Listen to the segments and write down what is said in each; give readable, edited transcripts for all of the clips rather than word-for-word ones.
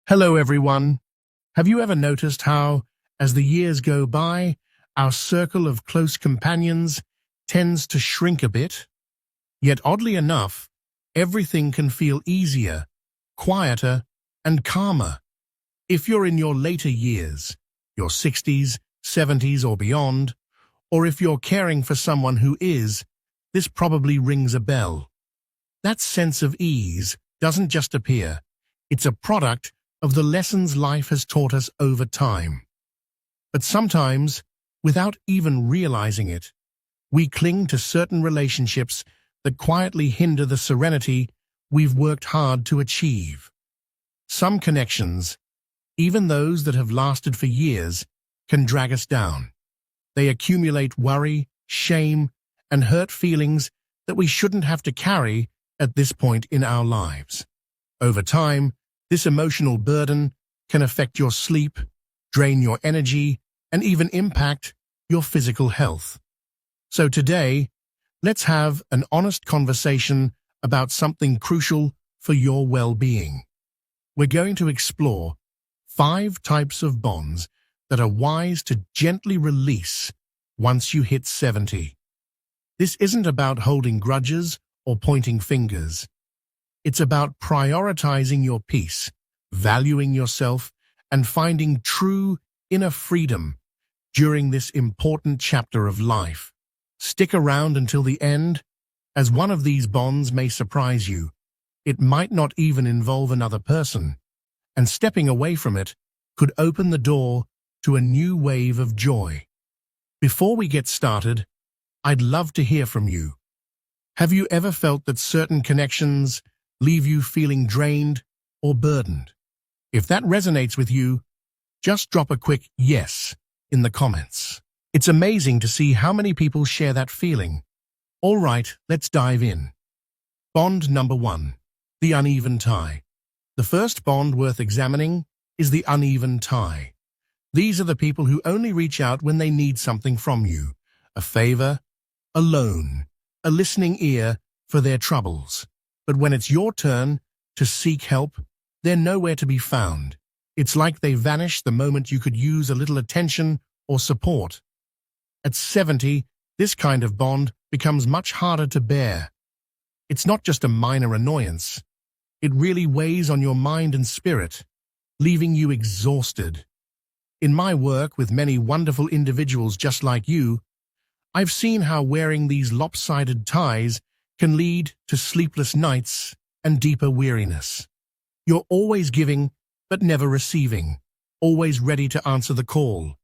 Hello, everyone. Have you ever noticed how, as the years go by, our circle of close companions tends to shrink a bit? Yet, oddly enough, everything can feel easier, quieter, and calmer. If you're in your later years, your 60s, 70s, or beyond, or if you're caring for someone who is, this probably rings a bell. That sense of ease doesn't just appear. It's a product of the lessons life has taught us over time. But sometimes, without even realizing it, we cling to certain relationships that quietly hinder the serenity we've worked hard to achieve. Some connections, even those that have lasted for years, can drag us down. They accumulate worry, shame, and hurt feelings that we shouldn't have to carry at this point in our lives. Over time, this emotional burden can affect your sleep, drain your energy, and even impact your physical health. So today, let's have an honest conversation about something crucial for your well-being. We're going to explore 5 types of bonds that are wise to gently release once you hit 70. This isn't about holding grudges or pointing fingers. It's about prioritizing your peace, valuing yourself, and finding true inner freedom during this important chapter of life. Stick around until the end, as one of these bonds may surprise you. It might not even involve another person, and stepping away from it could open the door to a new wave of joy. Before we get started, I'd love to hear from you. Have you ever felt that certain connections leave you feeling drained or burdened? If that resonates with you, just drop a quick yes in the comments. It's amazing to see how many people share that feeling. All right, let's dive in. Bond number 1, the uneven tie. The first bond worth examining is the uneven tie. These are the people who only reach out when they need something from you, a favor, a loan, a listening ear for their troubles. But when it's your turn to seek help, they're nowhere to be found. It's like they vanish the moment you could use a little attention or support. At 70, this kind of bond becomes much harder to bear. It's not just a minor annoyance. It really weighs on your mind and spirit, leaving you exhausted. In my work with many wonderful individuals just like you, I've seen how wearing these lopsided ties can lead to sleepless nights and deeper weariness. You're always giving, but never receiving, always ready to answer the call,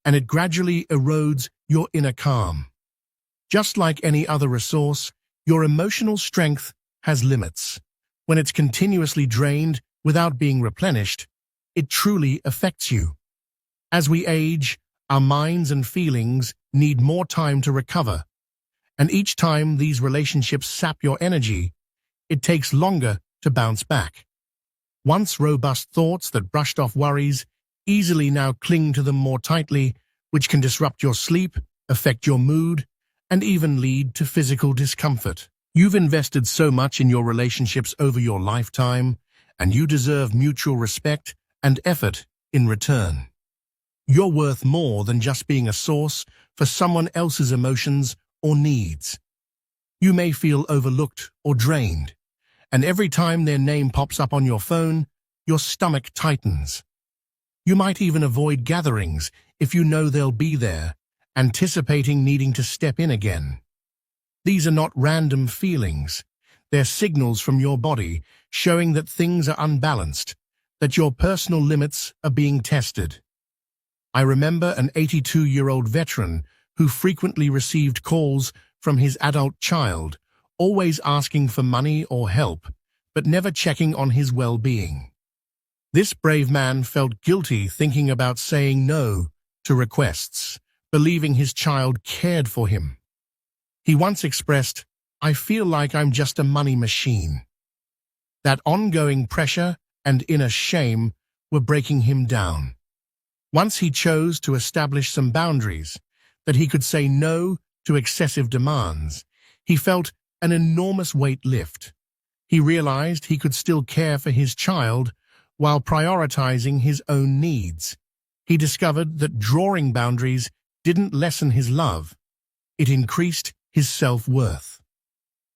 and it gradually erodes your inner calm. Just like any other resource, your emotional strength has limits. When it's continuously drained without being replenished, it truly affects you. As we age, our minds and feelings need more time to recover, and each time these relationships sap your energy, it takes longer to bounce back. Once robust thoughts that brushed off worries easily now cling to them more tightly, which can disrupt your sleep, affect your mood, and even lead to physical discomfort. You've invested so much in your relationships over your lifetime, and you deserve mutual respect and effort in return. You're worth more than just being a source for someone else's emotions or needs. You may feel overlooked or drained, and every time their name pops up on your phone, your stomach tightens. You might even avoid gatherings if you know they'll be there, anticipating needing to step in again. These are not random feelings. They're signals from your body showing that things are unbalanced, that your personal limits are being tested. I remember an 82-year-old veteran who frequently received calls from his adult child, always asking for money or help, but never checking on his well-being. This brave man felt guilty thinking about saying no to requests, believing his child cared for him. He once expressed, "I feel like I'm just a money machine." That ongoing pressure and inner shame were breaking him down. Once he chose to establish some boundaries, that he could say no to excessive demands, he felt an enormous weight lift. He realized he could still care for his child while prioritizing his own needs. He discovered that drawing boundaries didn't lessen his love, it increased his self-worth.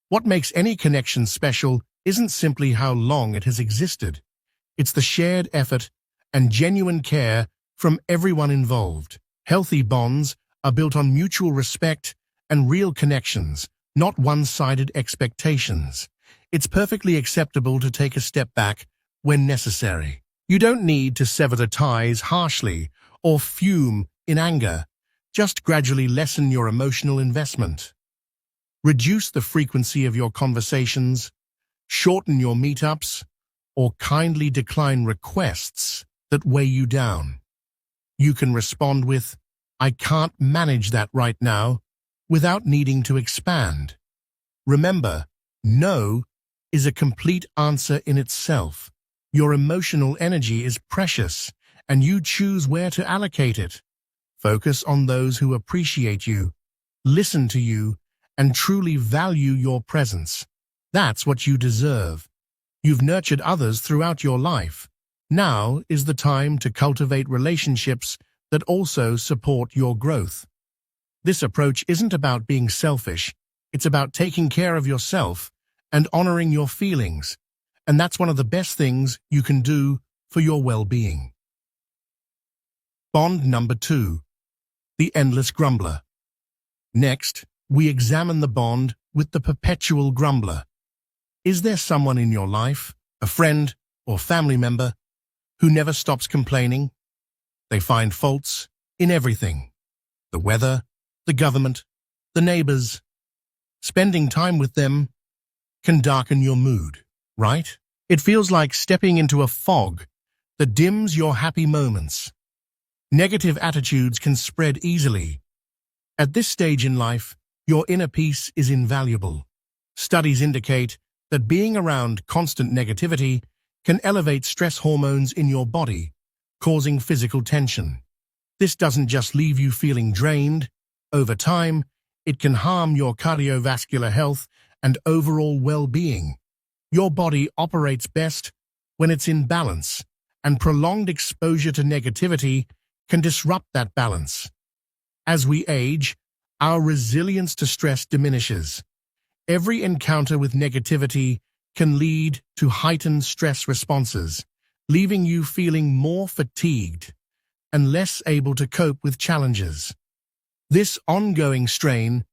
What makes any connection special isn't simply how long it has existed. It's the shared effort and genuine care from everyone involved. Healthy bonds are built on mutual respect and real connections, not one-sided expectations. It's perfectly acceptable to take a step back when necessary. You don't need to sever the ties harshly or fume in anger. Just gradually lessen your emotional investment. Reduce the frequency of your conversations, shorten your meetups, or kindly decline requests that weigh you down. You can respond with, "I can't manage that right now," without needing to expand. Remember, no is a complete answer in itself. Your emotional energy is precious, and you choose where to allocate it. Focus on those who appreciate you, listen to you, and truly value your presence. That's what you deserve. You've nurtured others throughout your life. Now is the time to cultivate relationships that also support your growth. This approach isn't about being selfish. It's about taking care of yourself and honoring your feelings. And that's one of the best things you can do for your well-being. Bond number 2. The endless grumbler. Next, we examine the bond with the perpetual grumbler. Is there someone in your life, a friend or family member, who never stops complaining? They find faults in everything. The weather, the government, the neighbors. Spending time with them can darken your mood, right? It feels like stepping into a fog that dims your happy moments. Negative attitudes can spread easily. At this stage in life, your inner peace is invaluable. Studies indicate that being around constant negativity can elevate stress hormones in your body, causing physical tension. This doesn't just leave you feeling drained. Over time, it can harm your cardiovascular health and overall well-being. Your body operates best when it's in balance, and prolonged exposure to negativity can disrupt that balance. As we age, our resilience to stress diminishes. Every encounter with negativity can lead to heightened stress responses, leaving you feeling more fatigued and less able to cope with challenges. This ongoing strain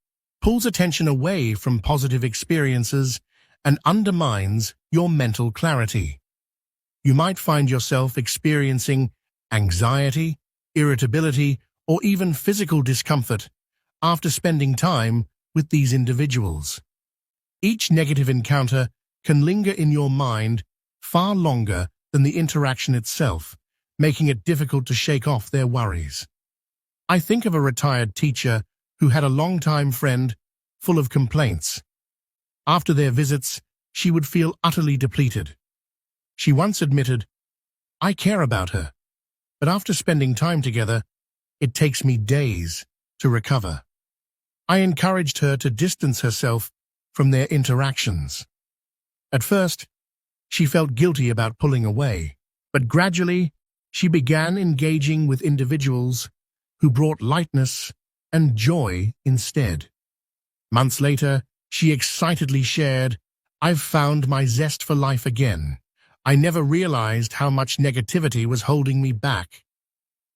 pulls attention away from positive experiences and undermines your mental clarity. You might find yourself experiencing anxiety, irritability, or even physical discomfort after spending time with these individuals. Each negative encounter can linger in your mind far longer than the interaction itself, making it difficult to shake off their worries. I think of a retired teacher who had a longtime friend full of complaints. After their visits, she would feel utterly depleted. She once admitted, "I care about her, but after spending time together, it takes me days to recover." I encouraged her to distance herself from their interactions. At first, she felt guilty about pulling away, but gradually, she began engaging with individuals who brought lightness and joy instead. Months later, she excitedly shared, "I've found my zest for life again. I never realized how much negativity was holding me back."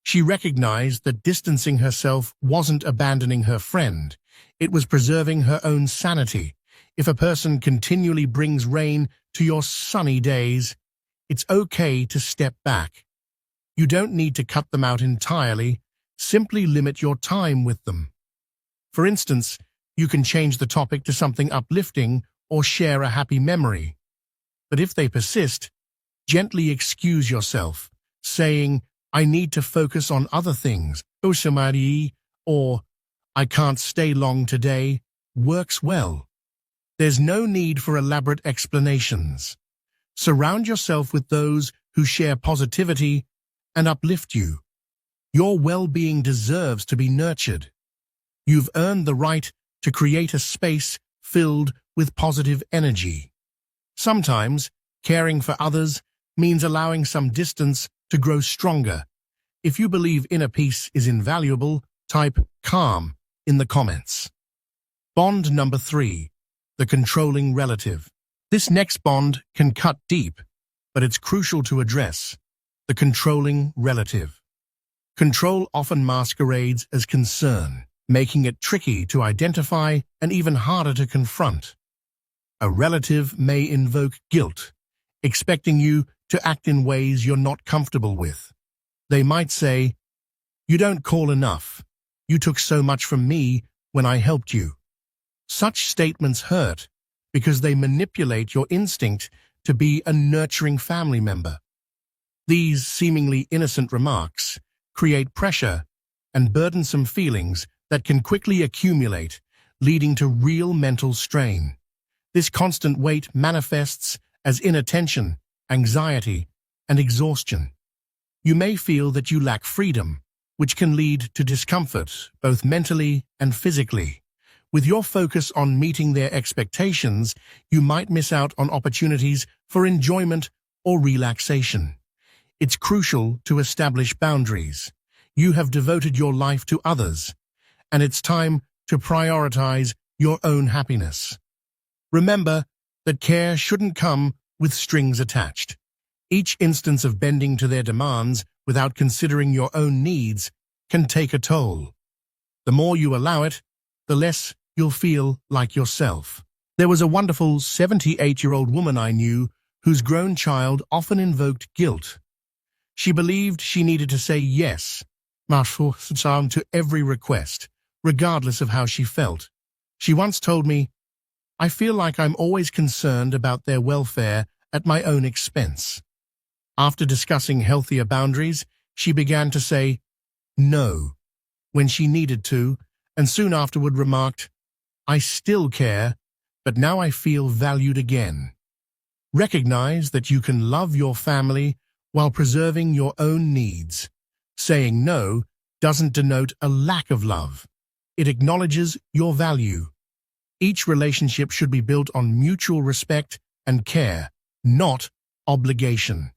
She recognized that distancing herself wasn't abandoning her friend, it was preserving her own sanity. If a person continually brings rain to your sunny days, it's okay to step back. You don't need to cut them out entirely, simply limit your time with them. For instance, you can change the topic to something uplifting or share a happy memory. But if they persist, gently excuse yourself, saying, "I need to focus on other things," or "I can't stay long today," works well. There's no need for elaborate explanations. Surround yourself with those who share positivity and uplift you. Your well-being deserves to be nurtured. You've earned the right to create a space filled with positive energy. Sometimes, caring for others means allowing some distance to grow stronger. If you believe inner peace is invaluable, type calm in the comments. Bond number 3, the controlling relative. This next bond can cut deep, but it's crucial to address: the controlling relative. Control often masquerades as concern, making it tricky to identify and even harder to confront. A relative may invoke guilt, expecting you to act in ways you're not comfortable with. They might say, "You don't call enough. You took so much from me when I helped you." Such statements hurt because they manipulate your instinct to be a nurturing family member. These seemingly innocent remarks create pressure and burdensome feelings that can quickly accumulate, leading to real mental strain. This constant weight manifests as inattention, anxiety, and exhaustion. You may feel that you lack freedom, which can lead to discomfort, both mentally and physically. With your focus on meeting their expectations, you might miss out on opportunities for enjoyment or relaxation. It's crucial to establish boundaries. You have devoted your life to others, and it's time to prioritize your own happiness. Remember that care shouldn't come with strings attached. Each instance of bending to their demands without considering your own needs can take a toll. The more you allow it, the less you'll feel like yourself. There was a wonderful 78-year-old woman I knew whose grown child often invoked guilt. She believed she needed to say yes to every request, regardless of how she felt. She once told me, "I feel like I'm always concerned about their welfare at my own expense." After discussing healthier boundaries, she began to say no when she needed to, and soon afterward remarked, "I still care, but now I feel valued again." Recognize that you can love your family while preserving your own needs. Saying no doesn't denote a lack of love. It acknowledges your value. Each relationship should be built on mutual respect and care, not obligation.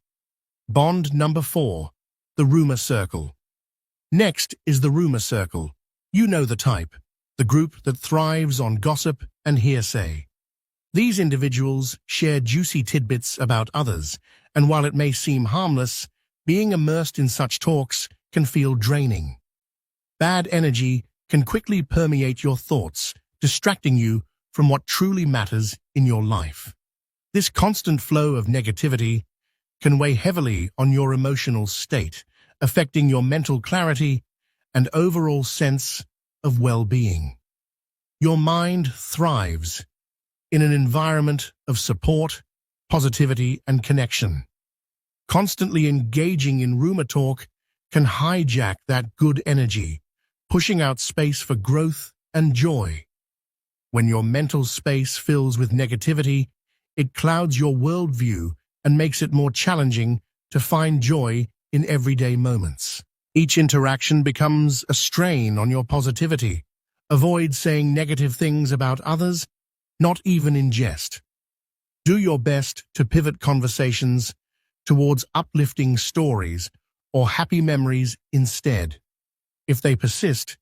Bond number 4, the rumor circle. Next is the rumor circle. You know the type, the group that thrives on gossip and hearsay. These individuals share juicy tidbits about others, and while it may seem harmless, being immersed in such talks can feel draining. Bad energy can quickly permeate your thoughts, distracting you from what truly matters in your life. This constant flow of negativity can weigh heavily on your emotional state, affecting your mental clarity and overall sense of well-being. Your mind thrives in an environment of support, positivity, and connection. Constantly engaging in rumor talk can hijack that good energy, pushing out space for growth and joy. When your mental space fills with negativity, it clouds your worldview and makes it more challenging to find joy in everyday moments. Each interaction becomes a strain on your positivity. Avoid saying negative things about others, not even in jest. Do your best to pivot conversations towards uplifting stories or happy memories instead. If they persist,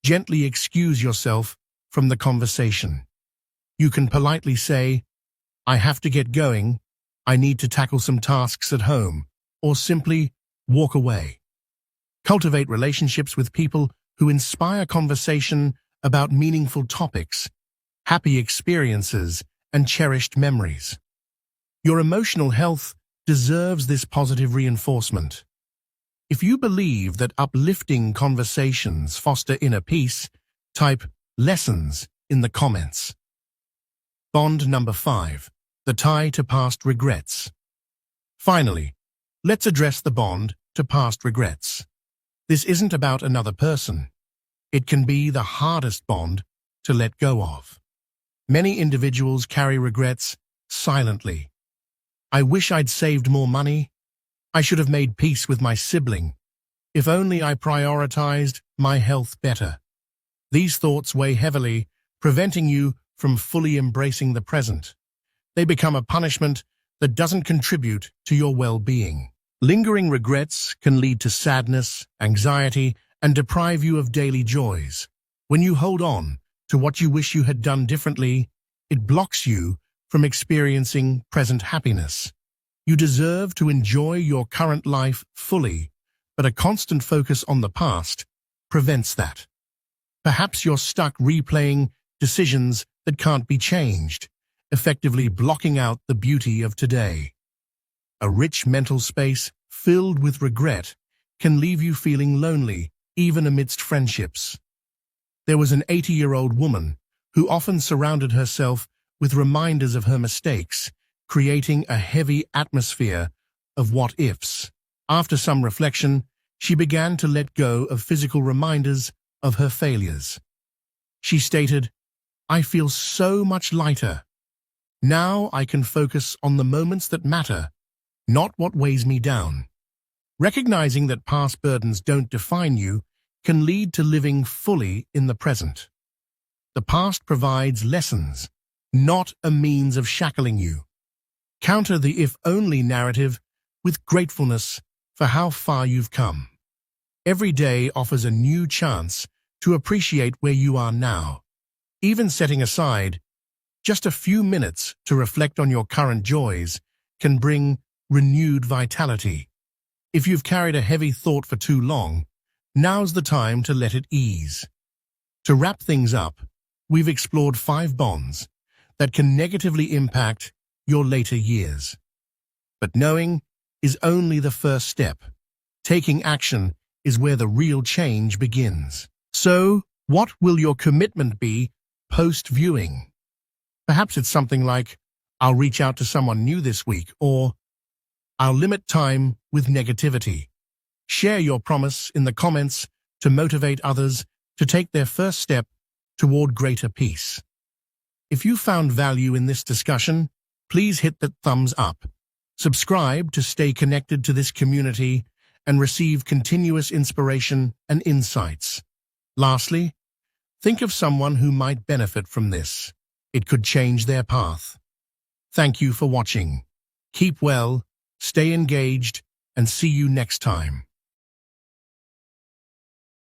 gently excuse yourself from the conversation. You can politely say, "I have to get going, I need to tackle some tasks at home," or simply walk away. Cultivate relationships with people who inspire conversation about meaningful topics, happy experiences, and cherished memories. Your emotional health deserves this positive reinforcement. If you believe that uplifting conversations foster inner peace, type lessons in the comments. Bond number 5, the tie to past regrets. Finally, let's address the bond to past regrets. This isn't about another person. It can be the hardest bond to let go of. Many individuals carry regrets silently. "I wish I'd saved more money. I should have made peace with my sibling. If only I prioritized my health better." These thoughts weigh heavily, preventing you from fully embracing the present. They become a punishment that doesn't contribute to your well-being. Lingering regrets can lead to sadness, anxiety, and deprive you of daily joys. When you hold on to what you wish you had done differently, it blocks you from experiencing present happiness. You deserve to enjoy your current life fully, but a constant focus on the past prevents that. Perhaps you're stuck replaying decisions that can't be changed, effectively blocking out the beauty of today. A rich mental space filled with regret can leave you feeling lonely, even amidst friendships. There was an 80-year-old woman who often surrounded herself with reminders of her mistakes, creating a heavy atmosphere of what-ifs. After some reflection, she began to let go of physical reminders of her failures. She stated, "I feel so much lighter. Now I can focus on the moments that matter, not what weighs me down." Recognizing that past burdens don't define you can lead to living fully in the present. The past provides lessons, not a means of shackling you. Counter the if-only narrative with gratefulness for how far you've come. Every day offers a new chance to appreciate where you are now. Even setting aside just a few minutes to reflect on your current joys can bring renewed vitality. If you've carried a heavy thought for too long, now's the time to let it ease. To wrap things up, we've explored 5 bonds that can negatively impact your later years. But knowing is only the first step. Taking action is where the real change begins. So, what will your commitment be post-viewing? Perhaps it's something like, "I'll reach out to someone new this week," or "I'll limit time with negativity." Share your promise in the comments to motivate others to take their first step toward greater peace. If you found value in this discussion, please hit that thumbs up. Subscribe to stay connected to this community and receive continuous inspiration and insights. Lastly, think of someone who might benefit from this. It could change their path. Thank you for watching. Keep well, stay engaged, and see you next time.